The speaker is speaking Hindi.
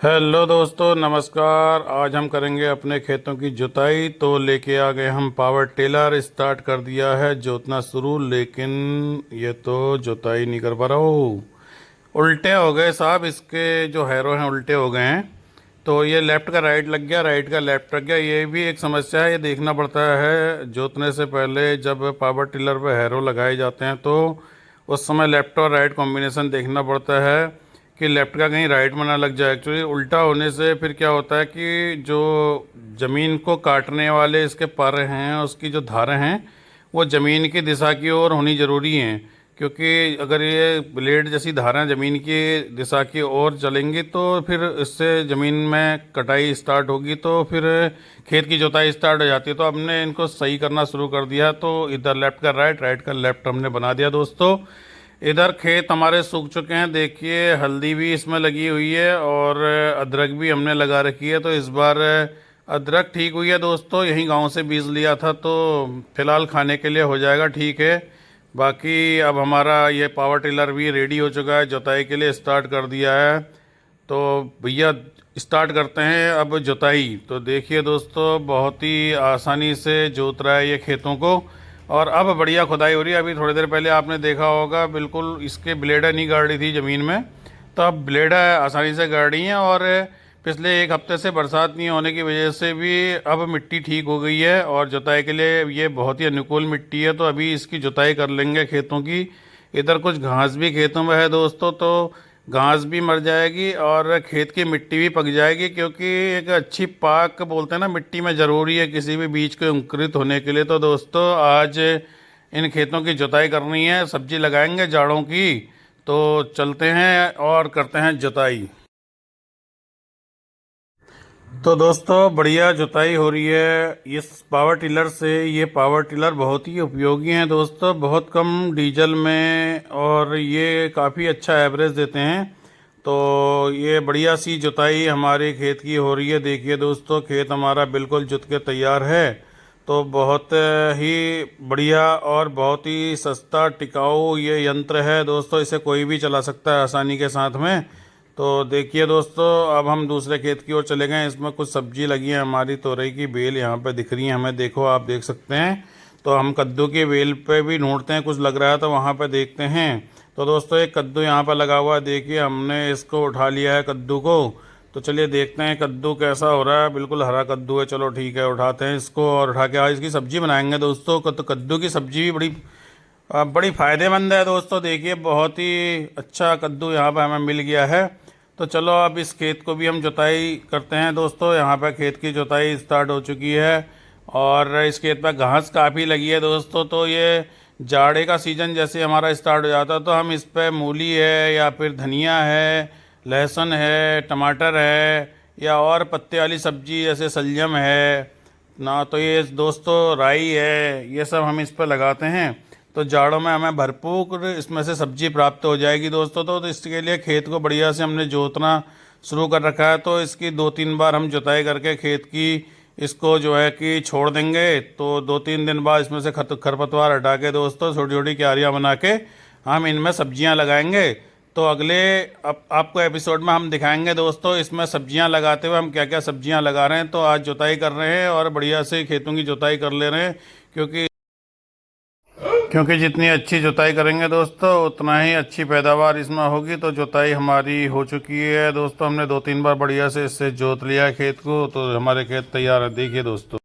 हेलो दोस्तों, नमस्कार। आज हम करेंगे अपने खेतों की जुताई। तो लेके आ गए हम पावर टिलर। स्टार्ट कर दिया है जोतना शुरू, लेकिन ये तो जुताई नहीं कर पा रहा हूँ। उल्टे हो गए साहब, इसके जो हैरो हैं उल्टे हो गए हैं। तो ये लेफ्ट का राइट लग गया, राइट का लेफ्ट लग गया। ये भी एक समस्या है, ये देखना पड़ता है जोतने से पहले। जब पावर टिलर पे हैरो लगाए जाते हैं तो उस समय लेफ्ट और राइट कॉम्बिनेशन देखना पड़ता है कि लेफ्ट का कहीं राइट में ना लग जाए। एक्चुअली उल्टा होने से फिर क्या होता है कि जो ज़मीन को काटने वाले इसके पर हैं, उसकी जो धारें हैं वो ज़मीन की दिशा की ओर होनी ज़रूरी हैं। क्योंकि अगर ये ब्लेड जैसी धाराएं ज़मीन की दिशा की ओर चलेंगी तो फिर इससे ज़मीन में कटाई स्टार्ट होगी, तो फिर खेत की जुताई स्टार्ट हो जाती है। तो हमने इनको सही करना शुरू कर दिया। तो इधर लेफ्ट का राइट, राइट का लेफ्ट हमने बना दिया दोस्तों। इधर खेत हमारे सूख चुके हैं, देखिए हल्दी भी इसमें लगी हुई है और अदरक भी हमने लगा रखी है। तो इस बार अदरक ठीक हुई है दोस्तों, यहीं गांव से बीज लिया था, तो फिलहाल खाने के लिए हो जाएगा, ठीक है। बाकी अब हमारा ये पावर टिलर भी रेडी हो चुका है, जुताई के लिए स्टार्ट कर दिया है। तो भैया स्टार्ट करते हैं अब जुताई। तो देखिए दोस्तों, बहुत ही आसानी से जोत रहा है ये खेतों को और अब बढ़िया खुदाई हो रही है। अभी थोड़ी देर पहले आपने देखा होगा, बिल्कुल इसके ब्लेडें नहीं गाड़ रही थी ज़मीन में, तो अब ब्लेडें आसानी से गाड़ रही हैं। और पिछले एक हफ्ते से बरसात नहीं होने की वजह से भी अब मिट्टी ठीक हो गई है और जुताई के लिए ये बहुत ही अनुकूल मिट्टी है। तो अभी इसकी जुताई कर लेंगे खेतों की। इधर कुछ घास भी खेतों में है दोस्तों, तो घास भी मर जाएगी और खेत की मिट्टी भी पक जाएगी। क्योंकि एक अच्छी पाक बोलते हैं ना मिट्टी में ज़रूरी है किसी भी बीज के अंकुरित होने के लिए। तो दोस्तों आज इन खेतों की जुताई करनी है, सब्जी लगाएंगे जाड़ों की। तो चलते हैं और करते हैं जुताई। तो दोस्तों बढ़िया जुताई हो रही है इस पावर टिलर से। ये पावर टिलर बहुत ही उपयोगी हैं दोस्तों, बहुत कम डीजल में और ये काफ़ी अच्छा एवरेज देते हैं। तो ये बढ़िया सी जुताई हमारे खेत की हो रही है। देखिए दोस्तों, खेत हमारा बिल्कुल जुत के तैयार है। तो बहुत ही बढ़िया और बहुत ही सस्ता टिकाऊ ये यंत्र है दोस्तों, इसे कोई भी चला सकता है आसानी के साथ में। तो देखिए दोस्तों, अब हम दूसरे खेत की ओर चले गए। इसमें कुछ सब्जी लगी है, हमारी तोरई की बेल यहाँ पे दिख रही है हमें, देखो आप देख सकते हैं। तो हम कद्दू की बेल पे भी ढूंढते हैं, कुछ लग रहा है तो वहाँ पे देखते हैं। तो दोस्तों एक कद्दू यहाँ पर लगा हुआ है, देखिए हमने इसको उठा लिया है कद्दू को। तो चलिए देखते हैं कद्दू कैसा हो रहा है। बिल्कुल हरा कद्दू है, चलो ठीक है उठाते हैं इसको और उठा के आज इसकी सब्जी बनाएंगे दोस्तों। तो कद्दू की सब्जी भी बड़ी फ़ायदेमंद है दोस्तों। देखिए बहुत ही अच्छा कद्दू यहाँ पर हमें मिल गया है। तो चलो अब इस खेत को भी हम जुताई करते हैं दोस्तों। यहाँ पर खेत की जुताई स्टार्ट हो चुकी है और इस खेत पर घास काफ़ी लगी है दोस्तों। तो ये जाड़े का सीज़न जैसे हमारा स्टार्ट हो जाता है तो हम इस पर मूली है या फिर धनिया है, लहसुन है, टमाटर है या और पत्ते वाली सब्जी जैसे सलजम है ना, तो ये दोस्तों राई है, ये सब हम इस पर लगाते हैं। तो जाड़ों में हमें भरपूर इसमें से सब्जी प्राप्त हो जाएगी दोस्तों। तो इसके लिए खेत को बढ़िया से हमने जोतना शुरू कर रखा है। तो इसकी 2-3 बार हम जुताई करके खेत की इसको जो है कि छोड़ देंगे। तो 2-3 दिन बाद इसमें से खरपतवार हटा के दोस्तों छोटी छोटी क्यारियाँ बना के हम इनमें सब्जियाँ लगाएंगे। तो अगले अब आपको एपिसोड में हम दिखाएंगे दोस्तों इसमें सब्जियां लगाते हुए हम क्या क्या सब्जियां लगा रहे हैं। तो आज जुताई कर रहे हैं और बढ़िया से खेतों की जुताई कर ले रहे हैं। क्योंकि क्योंकि जितनी अच्छी जुताई करेंगे दोस्तों उतना ही अच्छी पैदावार इसमें होगी। तो जुताई हमारी हो चुकी है दोस्तों, हमने 2-3 बार बढ़िया से इससे जोत लिया है खेत को। तो हमारे खेत तैयार है, देखिए दोस्तों।